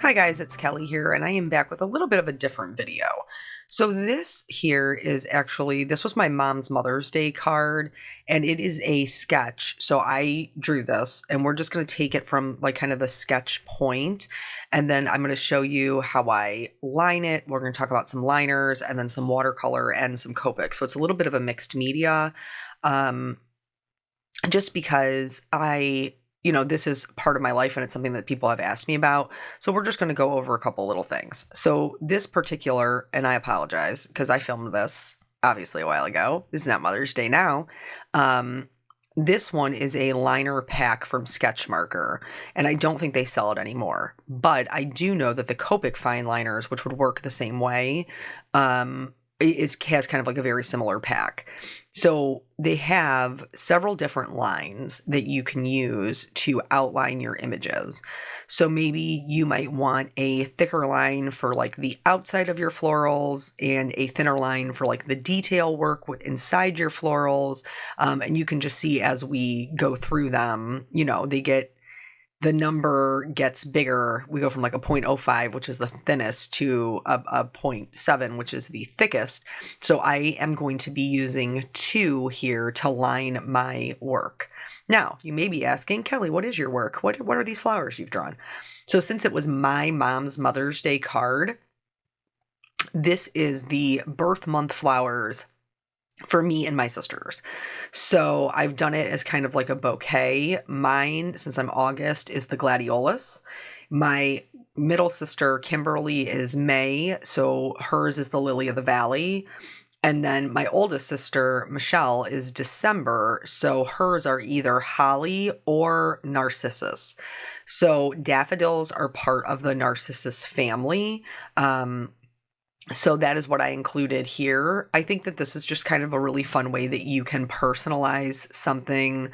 Hi guys, it's Kelly here, and I am back with a little bit of a different video. So this here is actually, this was my mom's Mother's Day card, and it is a sketch. So I drew this, and we're just going to take it from like kind of the sketch point, and then I'm going to show you how I line it. We're going to talk about some liners, and then some watercolor and some Copic. So it's a little bit of a mixed media, um, just because this is part of my life and it's something that people have asked me about. So we're just going to go over a couple little things. So this particular, and I apologize because I filmed this obviously a while ago. This is not Mother's Day now. This one is a liner pack from Sketchmarker, and I don't think they sell it anymore. But I do know that the Copic fine liners, which would work the same way, has kind of like a very similar pack. So they have several different lines that you can use to outline your images. So maybe you might want a thicker line for like the outside of your florals and a thinner line for like the detail work inside your florals. And you can just see as we go through them, the number gets bigger. We go from like a 0.05, which is the thinnest, to a 0.7, which is the thickest. So I am going to be using 2 here to line my work. Now, you may be asking, Kelly, what is your work? What are these flowers you've drawn? So since it was my mom's Mother's Day card, this is the birth month flowers for me and my sisters. So I've done it as kind of like a bouquet. Mine, since I'm August, is the gladiolus. My middle sister, Kimberly, is May. So hers is the lily of the valley. And then my oldest sister, Michelle, is December. So hers are either holly or narcissus. So daffodils are part of the narcissus family. So that is what I included here. I think that this is just kind of a really fun way that you can personalize something,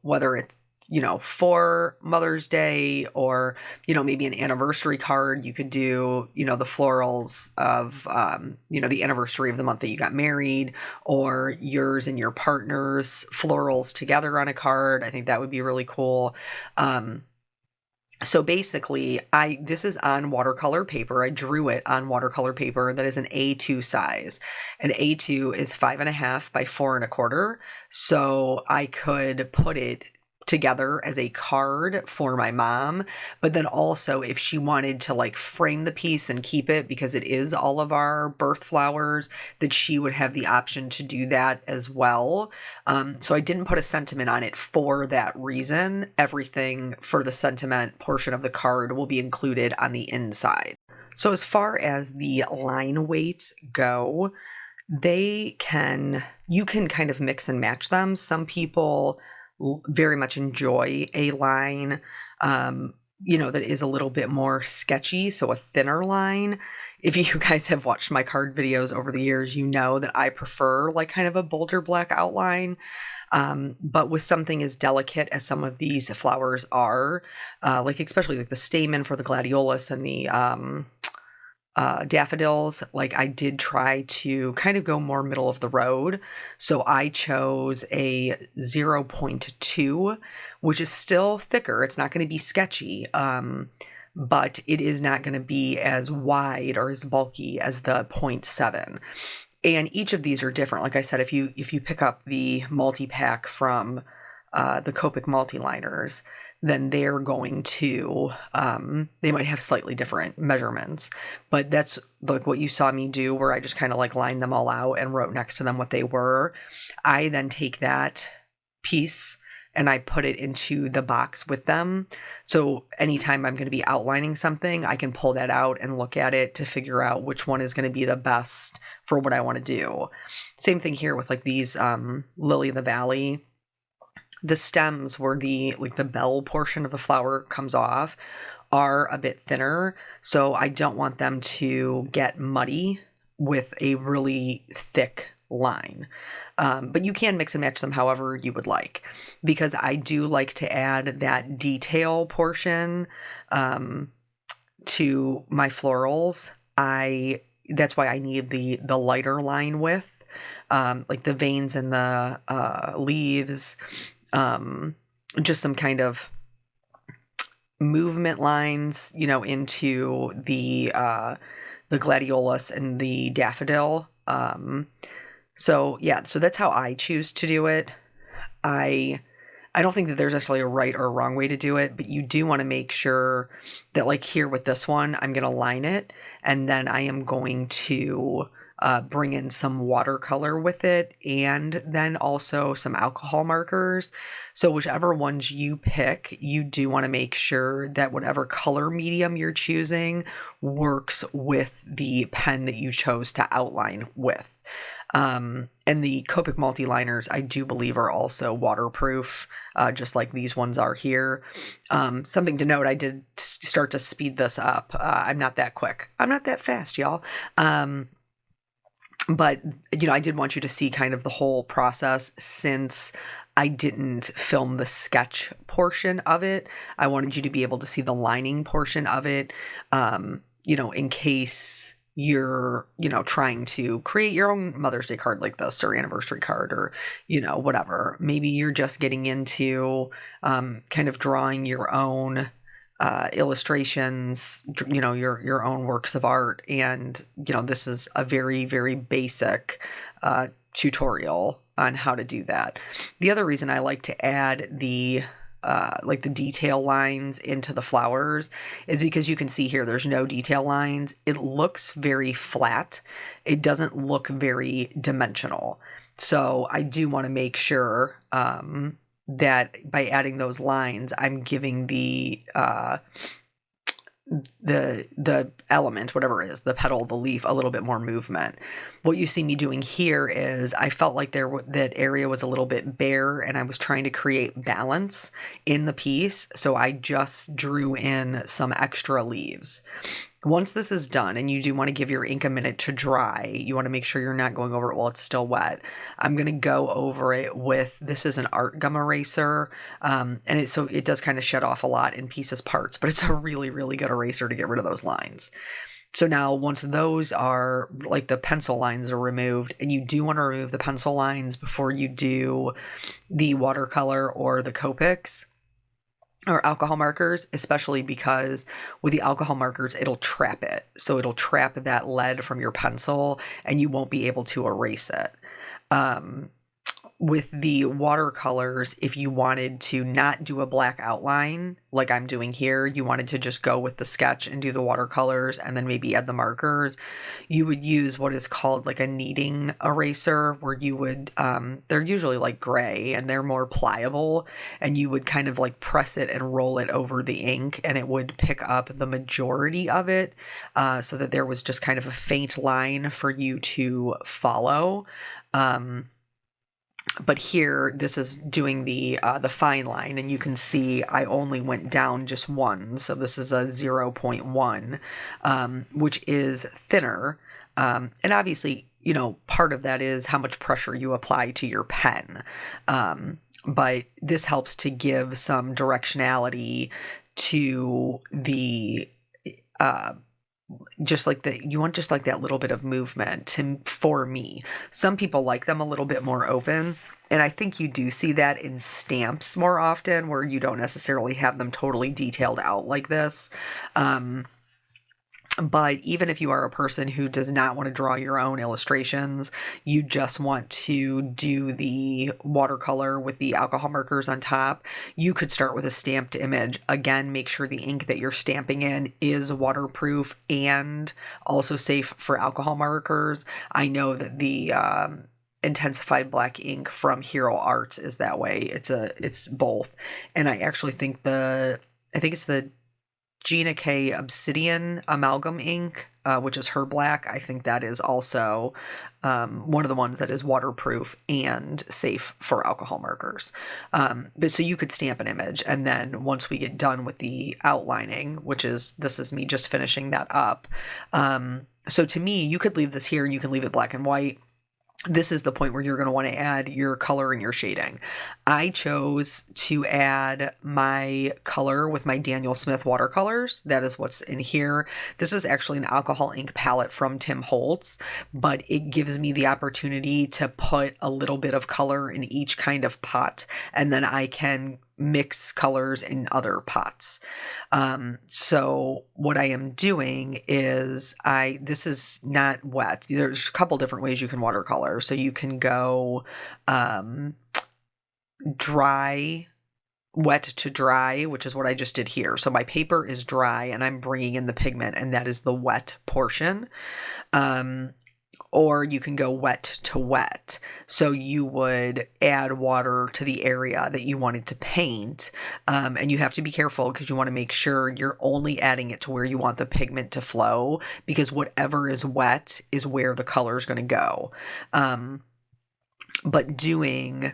whether it's, for Mother's Day or, maybe an anniversary card. You could do, the florals of, the anniversary of the month that you got married, or yours and your partner's florals together on a card. I think that would be really cool. So basically, this is on watercolor paper. I drew it on watercolor paper that is an A2 size. An A2 is 5.5 by 4.25. So I could put it together as a card for my mom, but then also if she wanted to like frame the piece and keep it because it is all of our birth flowers, that she would have the option to do that as well. So I didn't put a sentiment on it for that reason. Everything for the sentiment portion of the card will be included on the inside. So as far as the line weights go, you can kind of mix and match them. Some people very much enjoy a line, that is a little bit more sketchy, so a thinner line. If you guys have watched my card videos over the years, you know that I prefer like kind of a bolder black outline. But with something as delicate as some of these flowers are, like especially like the stamen for the gladiolus and the daffodils, like I did try to kind of go more middle of the road. So I chose a 0.2, which is still thicker. It's not going to be sketchy, but it is not going to be as wide or as bulky as the 0.7. And each of these are different. Like I said, if you pick up the multi-pack from the Copic multi-liners, then they're going to, they might have slightly different measurements. But that's like what you saw me do, where I just kind of like lined them all out and wrote next to them what they were. I then take that piece and I put it into the box with them. So anytime I'm going to be outlining something, I can pull that out and look at it to figure out which one is going to be the best for what I want to do. Same thing here with like these Lily of the Valley. The stems where the bell portion of the flower comes off are a bit thinner. So I don't want them to get muddy with a really thick line. But you can mix and match them however you would like, because I do like to add that detail portion to my florals. That's why I need the lighter line width, like the veins and the leaves, just some kind of movement lines, into the gladiolus and the daffodil. So yeah, so that's how I choose to do it. I don't think that there's necessarily a right or a wrong way to do it, but you do want to make sure that, like here with this one, I'm going to line it, and then I am going to bring in some watercolor with it, and then also some alcohol markers. So whichever ones you pick, you do want to make sure that whatever color medium you're choosing works with the pen that you chose to outline with. And the Copic multi-liners, I do believe, are also waterproof, just like these ones are here. Something to note, I did start to speed this up. I'm not that quick. I'm not that fast, y'all. But, I did want you to see kind of the whole process since I didn't film the sketch portion of it. I wanted you to be able to see the lining portion of it, in case you're, trying to create your own Mother's Day card like this, or anniversary card, or, whatever. Maybe you're just getting into kind of drawing your own illustrations, your own works of art. And, this is a very, very basic tutorial on how to do that. The other reason I like to add the detail lines into the flowers is because you can see here there's no detail lines. It looks very flat. It doesn't look very dimensional. So I do want to make sure that by adding those lines, I'm giving the element, whatever it is, the petal, the leaf, a little bit more movement. What you see me doing here is I felt like that area was a little bit bare, and I was trying to create balance in the piece. So I just drew in some extra leaves. Once this is done, and you do want to give your ink a minute to dry, you want to make sure you're not going over it while it's still wet. I'm going to go over it with, this is an art gum eraser, and it does kind of shed off a lot in pieces parts, but it's a really, really good eraser to get rid of those lines. So now once those are, like the pencil lines are removed, and you do want to remove the pencil lines before you do the watercolor or the Copics or alcohol markers, especially because with the alcohol markers, it'll trap it. So it'll trap that lead from your pencil, and you won't be able to erase it. With the watercolors, if you wanted to not do a black outline like I'm doing here, you wanted to just go with the sketch and do the watercolors and then maybe add the markers, you would use what is called like a kneading eraser, where you would, they're usually like gray and they're more pliable, and you would kind of like press it and roll it over the ink, and it would pick up the majority of it, so that there was just kind of a faint line for you to follow. But here, this is doing the fine line, and you can see I only went down just one. So this is a 0.1, which is thinner. And obviously, part of that is how much pressure you apply to your pen. But this helps to give some directionality to the you want just like that little bit of movement for me. Some people like them a little bit more open, and I think you do see that in stamps more often, where you don't necessarily have them totally detailed out like this. But even if you are a person who does not want to draw your own illustrations, you just want to do the watercolor with the alcohol markers on top, you could start with a stamped image. Again, make sure the ink that you're stamping in is waterproof and also safe for alcohol markers. I know that the intensified black ink from Hero Arts is that way. It's both. And I actually think it's the Gina K Obsidian Amalgam ink, which is her black. I think that is also one of the ones that is waterproof and safe for alcohol markers. But so you could stamp an image, and then once we get done with the outlining, this is me just finishing that up. So to me, you could leave this here and you can leave it black and white. This is the point where you're going to want to add your color and your shading. I chose to add my color with my Daniel Smith watercolors. That is what's in here. This is actually an alcohol ink palette from Tim Holtz, but it gives me the opportunity to put a little bit of color in each kind of pot, and then I can mix colors in other pots. So what I am doing is this is not wet. There's a couple different ways you can watercolor. So you can go dry, wet to dry, which is what I just did here. So my paper is dry and I'm bringing in the pigment, and that is the wet portion. Or you can go wet to wet. So you would add water to the area that you wanted to paint. And you have to be careful because you want to make sure you're only adding it to where you want the pigment to flow, because whatever is wet is where the color is going to go. But doing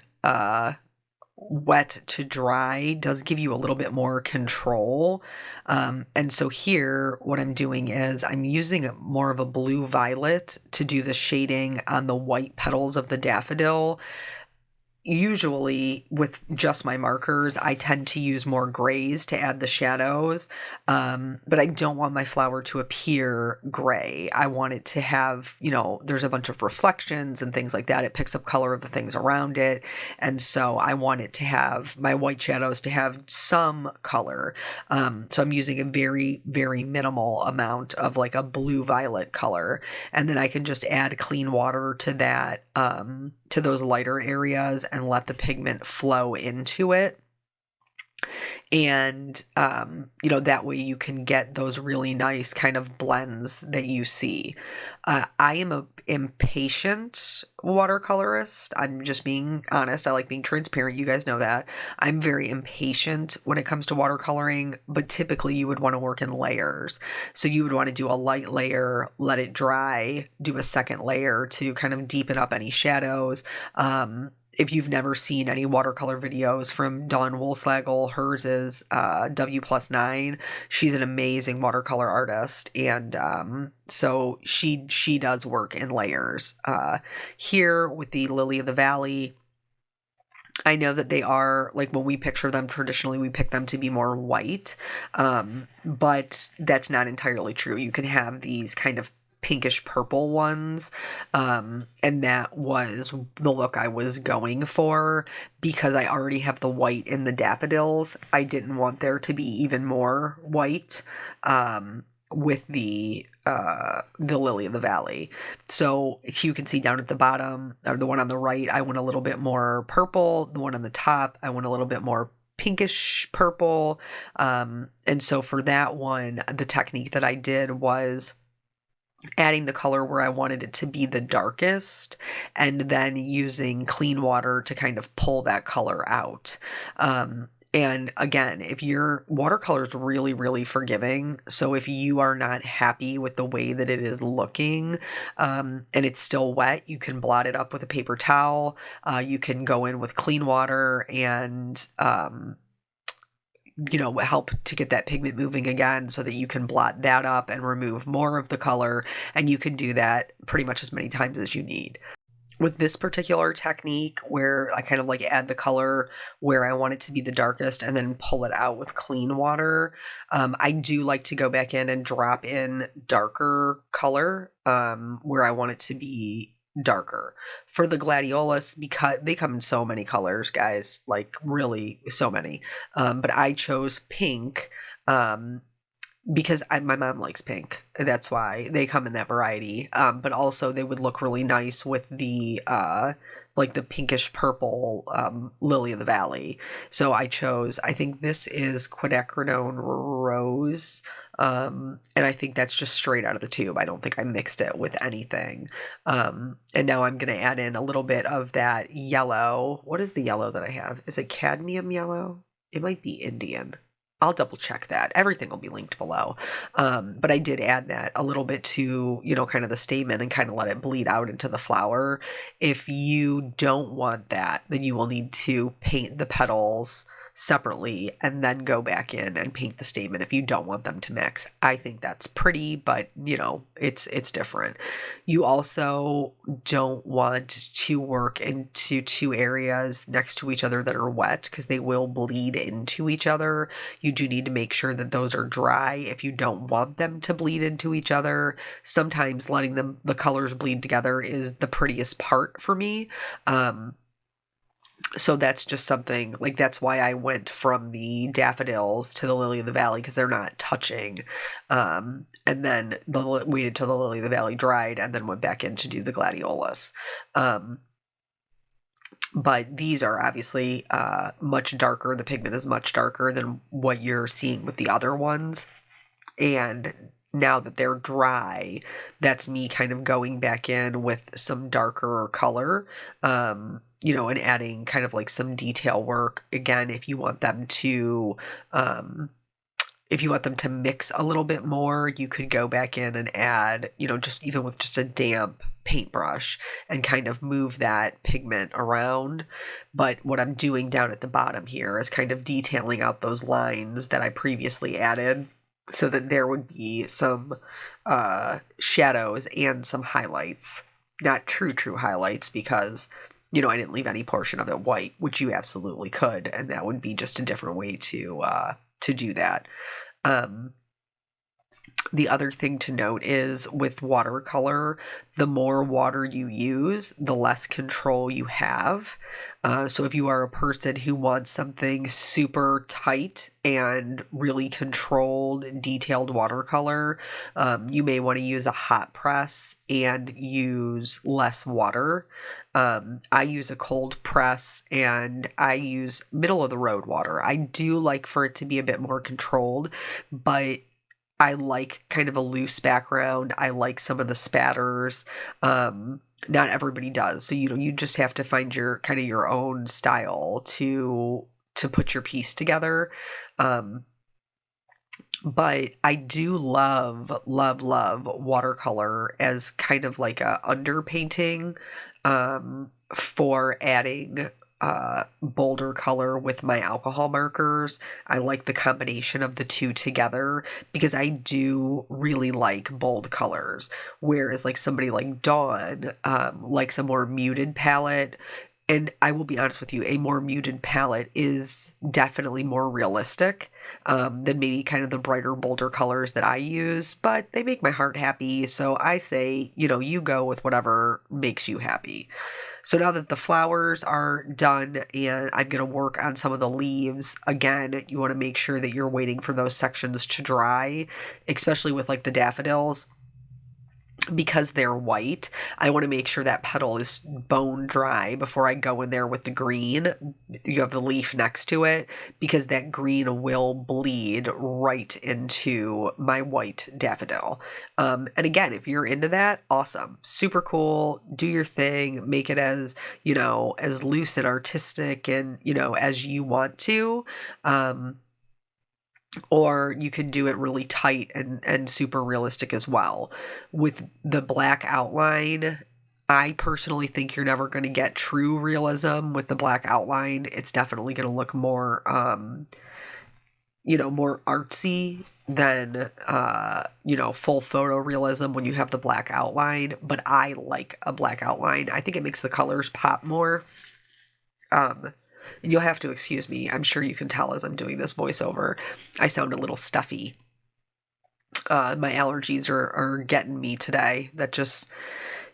wet to dry does give you a little bit more control. And so here, what I'm doing is I'm using more of a blue violet to do the shading on the white petals of the daffodil. Usually with just my markers, I tend to use more grays to add the shadows, but I don't want my flower to appear gray. I want it to have, there's a bunch of reflections and things like that. It picks up color of the things around it, and so I want it to have my white shadows to have some color. So I'm using a very, very minimal amount of like a blue-violet color, and then I can just add clean water to that, to those lighter areas, and let the pigment flow into it. And, that way you can get those really nice kind of blends that you see. I am a impatient watercolorist. I'm just being honest. I like being transparent. You guys know that. I'm very impatient when it comes to watercoloring, but typically you would want to work in layers. So you would want to do a light layer, let it dry, do a second layer to kind of deepen up any shadows. If you've never seen any watercolor videos from Dawn Woolslagel, hers is W+9. She's an amazing watercolor artist, and so she does work in layers. Here with the Lily of the Valley, I know that they are, like, when we picture them traditionally, we pick them to be more white, but that's not entirely true. You can have these kind of pinkish purple ones, and that was the look I was going for because I already have the white in the daffodils. I didn't want there to be even more white with the Lily of the Valley. So you can see down at the bottom, or the one on the right, I went a little bit more purple. The one on the top, I went a little bit more pinkish purple. And so for that one, the technique that I did was adding the color where I wanted it to be the darkest, and then using clean water to kind of pull that color out. And again, if your watercolor is really, really forgiving, so if you are not happy with the way that it is looking, and it's still wet, you can blot it up with a paper towel. You can go in with clean water and help to get that pigment moving again so that you can blot that up and remove more of the color. And you can do that pretty much as many times as you need. With this particular technique, where I kind of like add the color where I want it to be the darkest and then pull it out with clean water, I do like to go back in and drop in darker color where I want it to be darker. For the gladiolus, because they come in so many colors, guys, like really so many, but I chose pink because my mom likes pink. That's why they come in that variety. But also they would look really nice with the like the pinkish purple Lily of the Valley. So I think this is quinacridone rose. And I think that's just straight out of the tube. I don't think I mixed it with anything. And now I'm going to add in a little bit of that yellow. What is the yellow that I have? Is it cadmium yellow? It might be Indian. I'll double check that. Everything will be linked below. But I did add that a little bit to, kind of the stamen and kind of let it bleed out into the flower. If you don't want that, then you will need to paint the petals separately and then go back in and paint the stamen if you don't want them to mix. I think that's pretty, but it's different. You also don't want to work into two areas next to each other that are wet because they will bleed into each other. You do need to make sure that those are dry if you don't want them to bleed into each other. Sometimes letting the colors bleed together is the prettiest part for me. So that's just something, like, that's why I went from the daffodils to the lily of the valley, because they're not touching. And then waited till the lily of the valley dried and then went back in to do the gladiolus. But these are obviously much darker. The pigment is much darker than what you're seeing with the other ones. And now that they're dry, that's me kind of going back in with some darker color, and adding kind of like some detail work. Again, if you want them to mix a little bit more, you could go back in and add, just even with just a damp paintbrush and kind of move that pigment around. But what I'm doing down at the bottom here is kind of detailing out those lines that I previously added, so that there would be some shadows and some highlights. Not true highlights, because, I didn't leave any portion of it white, which you absolutely could, and that would be just a different way to do that. The other thing to note is with watercolor, the more water you use, the less control you have. So if you are a person who wants something super tight and really controlled, detailed watercolor, you may want to use a hot press and use less water. I use a cold press and I use middle of the road water. I do like for it to be a bit more controlled, but I like kind of a loose background. I like some of the spatters. Not everybody does. So, you just have to find your kind of your own style to put your piece together. But I do love, love, love watercolor as kind of like a underpainting, for adding bolder color with my alcohol markers. I like the combination of the two together because I do really like bold colors. Whereas like somebody like Dawn likes a more muted palette. And I will be honest with you, a more muted palette is definitely more realistic than maybe kind of the brighter, bolder colors that I use, but they make my heart happy. So I say, you go with whatever makes you happy. So now that the flowers are done and I'm going to work on some of the leaves, again, you want to make sure that you're waiting for those sections to dry, especially with like the daffodils. Because they're white, I want to make sure that petal is bone dry before I go in there with the green. You have the leaf next to it, because that green will bleed right into my white daffodil. And again, if you're into that, awesome. Super cool. Do your thing. Make it as, as loose and artistic and, as you want to. Or you can do it really tight and super realistic as well. With the black outline, I personally think you're never going to get true realism with the black outline. It's definitely going to look more, more artsy than, full photorealism when you have the black outline. But I like a black outline. I think it makes the colors pop more. And you'll have to excuse me. I'm sure you can tell as I'm doing this voiceover, I sound a little stuffy. My allergies are getting me today. That just,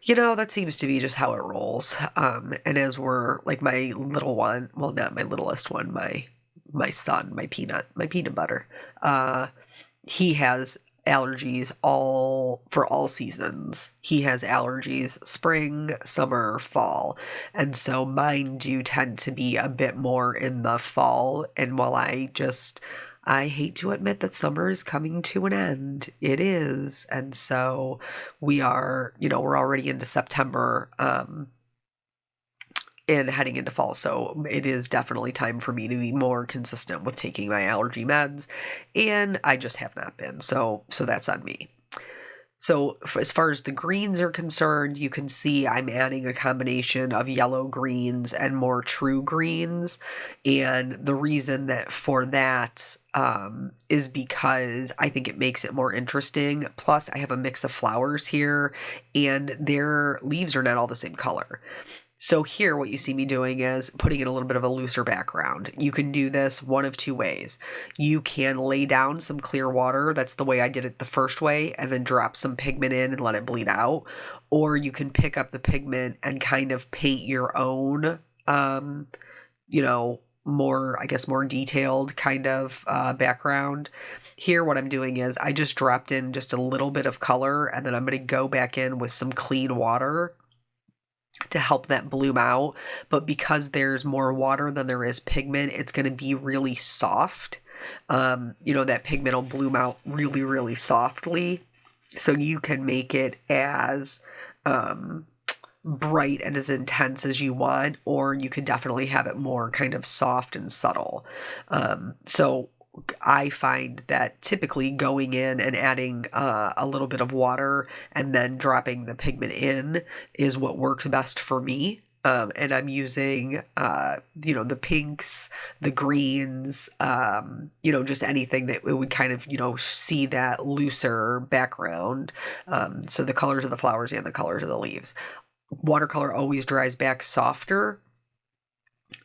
that seems to be just how it rolls. And as we're like my little one, well, not my littlest one, my son, my peanut butter, he has allergies for all seasons. He has allergies spring, summer, fall. And so mine do tend to be a bit more in the fall. And while I hate to admit that summer is coming to an end, it is. And so we are, we're already into September, and heading into fall. So it is definitely time for me to be more consistent with taking my allergy meds, and I just have not been. So that's on me. So as far as the greens are concerned, you can see I'm adding a combination of yellow greens and more true greens. And the reason for that is because I think it makes it more interesting. Plus, I have a mix of flowers here, and their leaves are not all the same color. So here, what you see me doing is putting in a little bit of a looser background. You can do this one of two ways. You can lay down some clear water. That's the way I did it the first way, and then drop some pigment in and let it bleed out. Or you can pick up the pigment and kind of paint your own more, I guess, more detailed kind of background. Here, what I'm doing is I just dropped in just a little bit of color, and then I'm going to go back in with some clean water to help that bloom out. But because there's more water than there is pigment, it's going to be really soft. That pigment will bloom out really, really softly. So you can make it as bright and as intense as you want, or you could definitely have it more kind of soft and subtle. So I find that typically going in and adding a little bit of water and then dropping the pigment in is what works best for me. And I'm using, the pinks, the greens, just anything that would kind of, see that looser background. So the colors of the flowers and the colors of the leaves. Watercolor always dries back softer.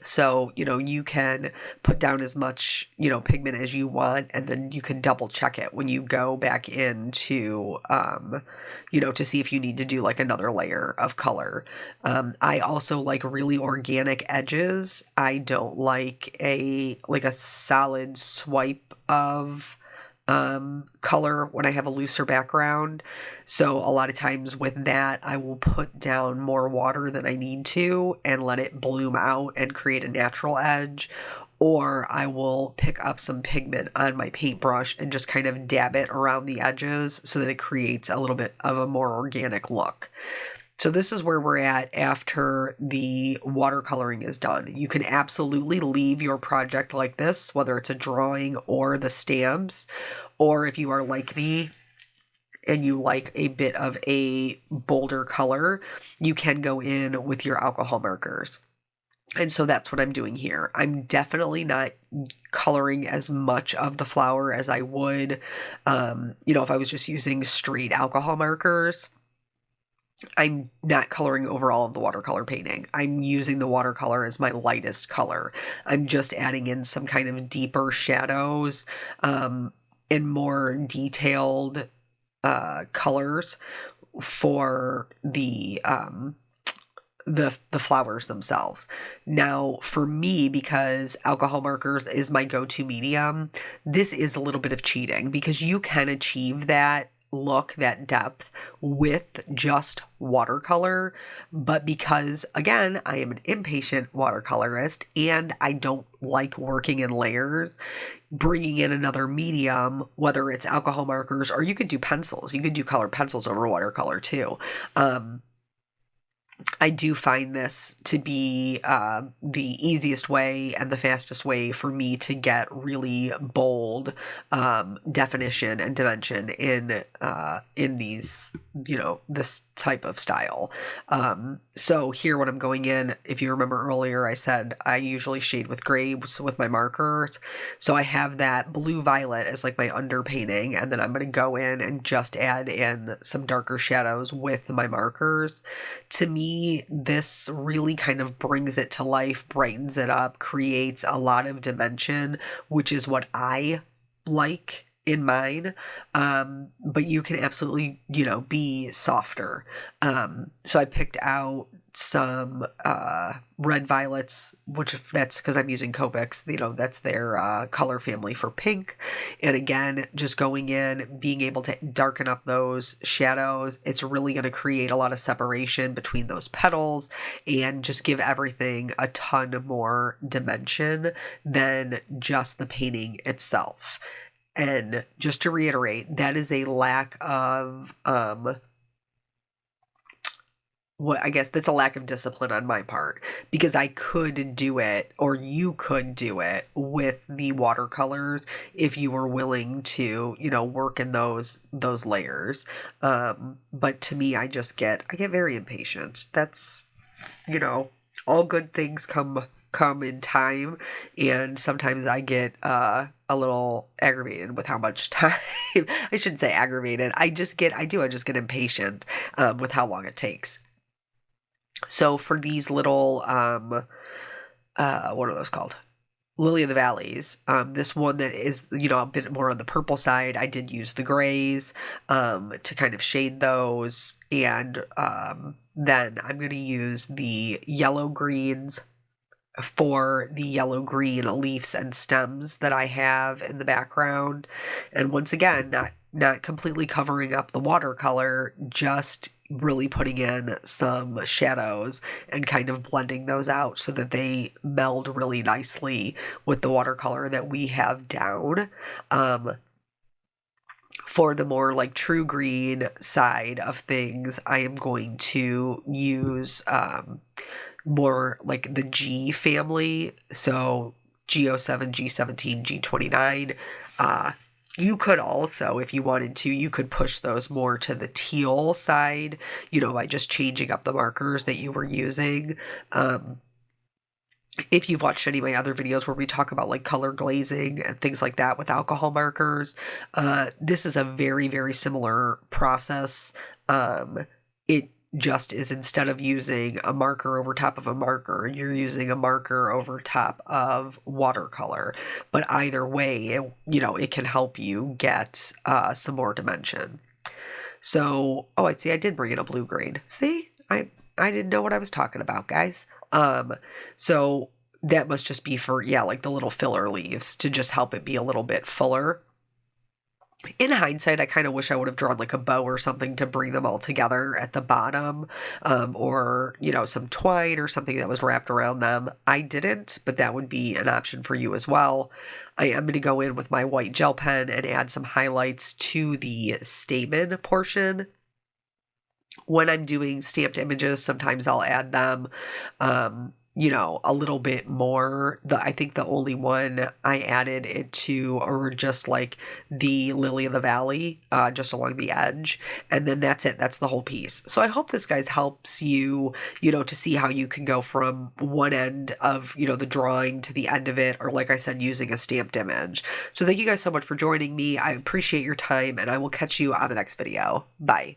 So, you can put down as much, pigment as you want, and then you can double check it when you go back into, to see if you need to do like another layer of color. I also like really organic edges. I don't like a solid swipe of color when I have a looser background. So a lot of times with that, I will put down more water than I need to and let it bloom out and create a natural edge. Or I will pick up some pigment on my paintbrush and just kind of dab it around the edges so that it creates a little bit of a more organic look. So this is where we're at after the watercoloring is done. You can absolutely leave your project like this, whether it's a drawing or the stamps, or if you are like me and you like a bit of a bolder color, you can go in with your alcohol markers. And so that's what I'm doing here. I'm definitely not coloring as much of the flower as I would, if I was just using straight alcohol markers. I'm not coloring over all of the watercolor painting. I'm using the watercolor as my lightest color. I'm just adding in some kind of deeper shadows, and more detailed colors for the flowers themselves. Now, for me, because alcohol markers is my go-to medium, this is a little bit of cheating because you can achieve that look, that depth with just watercolor. But because, again, I am an impatient watercolorist and I don't like working in layers, bringing in another medium, whether it's alcohol markers or you could do pencils, you could do colored pencils over watercolor too. I do find this to be the easiest way and the fastest way for me to get really bold definition and dimension in these, this type of style. So here when I'm going in, if you remember earlier, I said I usually shade with gray with my markers. So I have that blue violet as like my underpainting, and then I'm going to go in and just add in some darker shadows with my markers. To me, this really kind of brings it to life, brightens it up, creates a lot of dimension, which is what I like in mine. But you can absolutely, be softer. So I picked out some red violets, which that's because I'm using Copics, that's their color family for pink. And again, just going in, being able to darken up those shadows, it's really going to create a lot of separation between those petals and just give everything a ton more dimension than just the painting itself. And just to reiterate, that is a lack of that's a lack of discipline on my part, because I could do it, or you could do it with the watercolors if you were willing to, work in those layers. But to me, I get very impatient. That's, all good things come in time, and sometimes I get a little aggravated with how much time. I shouldn't say aggravated. I just get impatient with how long it takes. So for these little, what are those called? Lily of the Valleys. This one that is, a bit more on the purple side, I did use the grays to kind of shade those. And then I'm going to use the yellow greens for the yellow green leaves and stems that I have in the background. And once again, not completely covering up the watercolor, just really putting in some shadows and kind of blending those out so that they meld really nicely with the watercolor that we have down. For the more like true green side of things, I am going to use more like the G family. So G07, G17, G29. You could also, if you wanted to, you could push those more to the teal side, by just changing up the markers that you were using. If you've watched any of my other videos where we talk about like color glazing and things like that with alcohol markers, this is a very, very similar process. It just is, instead of using a marker over top of a marker, you're using a marker over top of watercolor. But either way, it can help you get some more dimension. So, oh, I did bring in a blue green. See, I didn't know what I was talking about, guys. So that must just be for, like the little filler leaves to just help it be a little bit fuller. In hindsight, I kind of wish I would have drawn like a bow or something to bring them all together at the bottom, or, some twine or something that was wrapped around them. I didn't, but that would be an option for you as well. I am going to go in with my white gel pen and add some highlights to the stamen portion. When I'm doing stamped images, sometimes I'll add them, a little bit more. I think the only one I added it to or just like the lily of the valley, just along the edge. And then that's it. That's the whole piece. So I hope this, guys, helps you, to see how you can go from one end of, the drawing to the end of it, or like I said, using a stamped image. So thank you guys so much for joining me. I appreciate your time, and I will catch you on the next video. Bye.